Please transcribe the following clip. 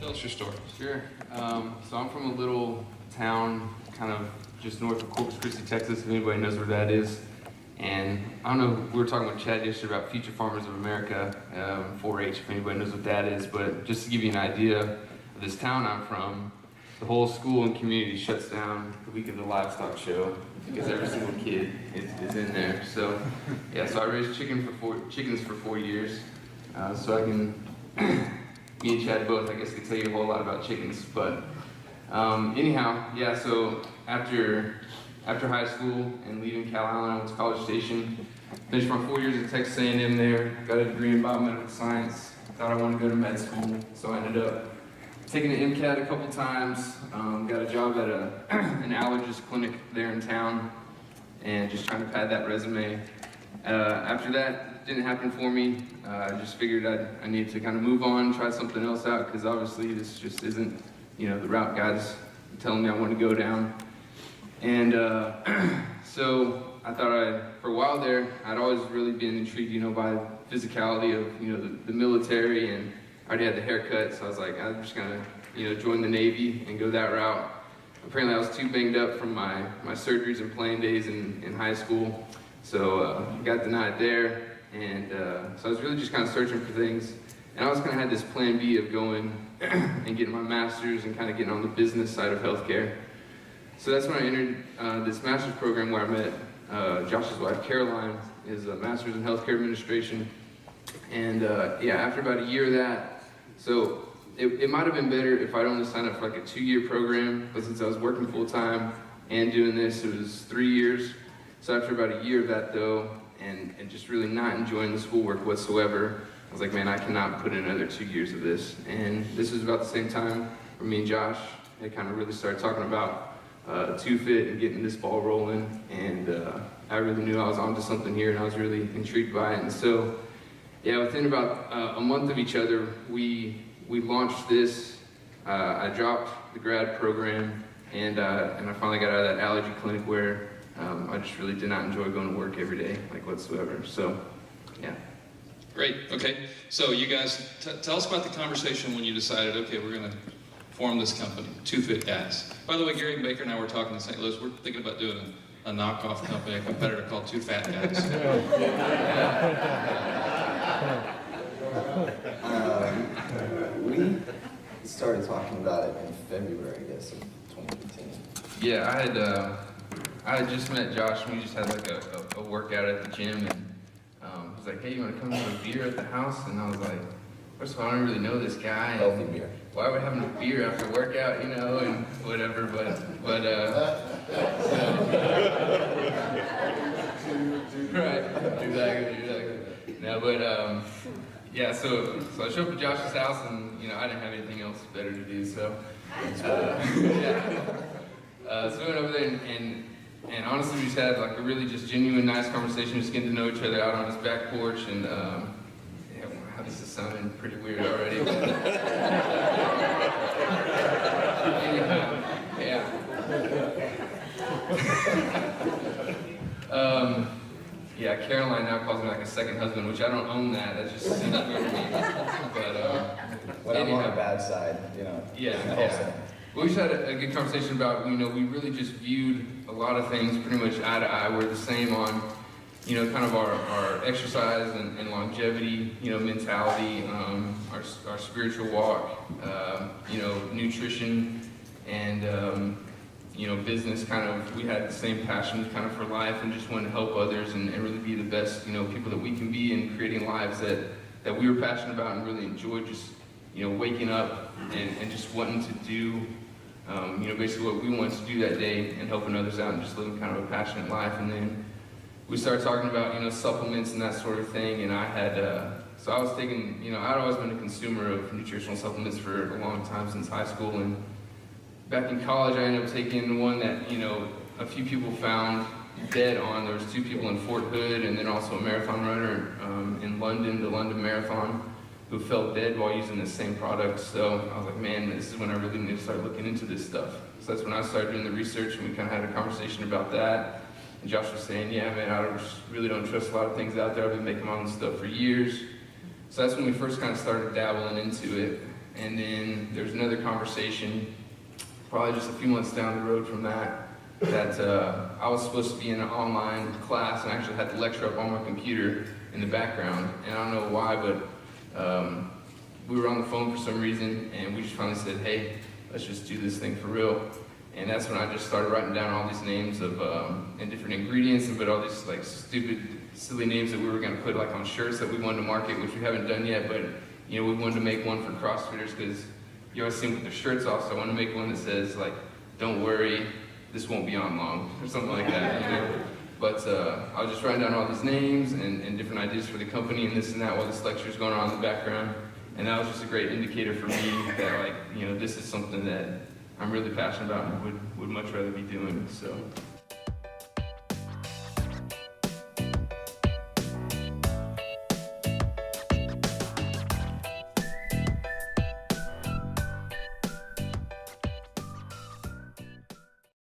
Tell us your story. Sure. So I'm from a little town kind of just north of Corpus Christi, Texas, if anybody knows where that is. And I don't know, we were talking with Chad yesterday about Future Farmers of America, 4-H, if anybody knows what that is. But just to give you an idea of this town I'm from, the whole school and community shuts down the week of the livestock show because every single kid is in there. So yeah, so I raised chickens for 4 years. So I can, me and Chad both, I guess, could tell you a whole lot about chickens. But anyhow, yeah, so after high school and leaving Calallen, I went to College Station. Finished my 4 years at Texas A&M there, got a degree in biomedical science, thought I wanted to go to med school, so I ended up taking an MCAT a couple times, got a job at an allergist clinic there in town, and just trying to pad that resume. After that, didn't happen for me. I just figured I needed to kind of move on, try something else out, because obviously this just isn't, the route God's telling me I want to go down. And so I thought for a while there, I'd always really been intrigued, by physicality of, the military, and I already had the haircut, so I was like, I'm just gonna, join the Navy and go that route. Apparently I was too banged up from my surgeries and playing days in high school, so got denied there, and so I was really just kind of searching for things, and I always kind of had this plan B of going and getting my master's and kind of getting on the business side of healthcare. So that's when I entered this master's program where I met Josh's wife, Caroline, is a master's in healthcare administration. And after about a year of that, so it might have been better if I'd only signed up for like a 2-year program, but since I was working full time and doing this, it was 3 years. So after about a year of that though, and just really not enjoying the schoolwork whatsoever, I was like, man, I cannot put in another 2 years of this. And this was about the same time where me and Josh had kind of really started talking about 2Fit and getting this ball rolling, and I really knew I was onto something here, and I was really intrigued by it. And so, yeah, within about a month of each other, we launched this. I dropped the grad program, and I finally got out of that allergy clinic where I just really did not enjoy going to work every day, like whatsoever. So, yeah. Great. Okay. So you guys, tell us about the conversation when you decided, okay, we're going to form this company, 2Fit Guys. By the way, Gary Baker and I were talking in St. Louis. We're thinking about doing a knockoff company, a competitor called 2 Fat Guys. We started talking about it in February, I guess, of 2015. Yeah, I had just met Josh, and we just had like a workout at the gym, and he was like, hey, you want to come have a beer at the house? And I was like, first of all, I don't really know this guy. Healthy beer. Why are we having a beer after workout, and whatever, but right, exactly. No, but, yeah, so I showed up at Josh's house, and, I didn't have anything else better to do, so, yeah. So we went over there, and honestly, we just had, like, a really just genuine, nice conversation, just getting to know each other out on his back porch, and, this is sounding pretty weird already. Caroline now calls me like a second husband, which I don't own that. That just seems weird to me. But when I'm on the bad side, Yeah. We just had a good conversation about, we really just viewed a lot of things pretty much eye to eye. We're the same on, kind of our exercise and longevity, mentality, our spiritual walk, nutrition, and, business. Kind of, we had the same passion kind of for life, and just wanted to help others and really be the best, people that we can be, in creating lives that we were passionate about and really enjoyed, just, waking up and just wanting to do, basically what we wanted to do that day, and helping others out and just living kind of a passionate life. And then we started talking about, supplements and that sort of thing, and I had, so I was taking, I'd always been a consumer of nutritional supplements for a long time, since high school, and back in college I ended up taking one that, a few people found dead on. There was 2 people in Fort Hood, and then also a marathon runner in London, the London Marathon, who fell dead while using the same product. So I was like, man, this is when I really need to start looking into this stuff. So that's when I started doing the research, and we kind of had a conversation about that. And Josh was saying, yeah, man, I really don't trust a lot of things out there. I've been making my own stuff for years. So that's when we first kind of started dabbling into it. And then there's another conversation, probably just a few months down the road from that, I was supposed to be in an online class and actually had the lecture up on my computer in the background. And I don't know why, but we were on the phone for some reason, and we just finally said, hey, let's just do this thing for real. And that's when I just started writing down all these names of and different ingredients, but all these like stupid, silly names that we were gonna put like on shirts that we wanted to market, which we haven't done yet. But you know, we wanted to make one for CrossFitters because you always see them with their shirts off. So I want to make one that says like, "Don't worry, this won't be on long," or something like that. You know? But I was just writing down all these names and different ideas for the company and this and that while this lecture is going on in the background. And that was just a great indicator for me that like, you know, this is something that I'm really passionate about and would much rather be doing. So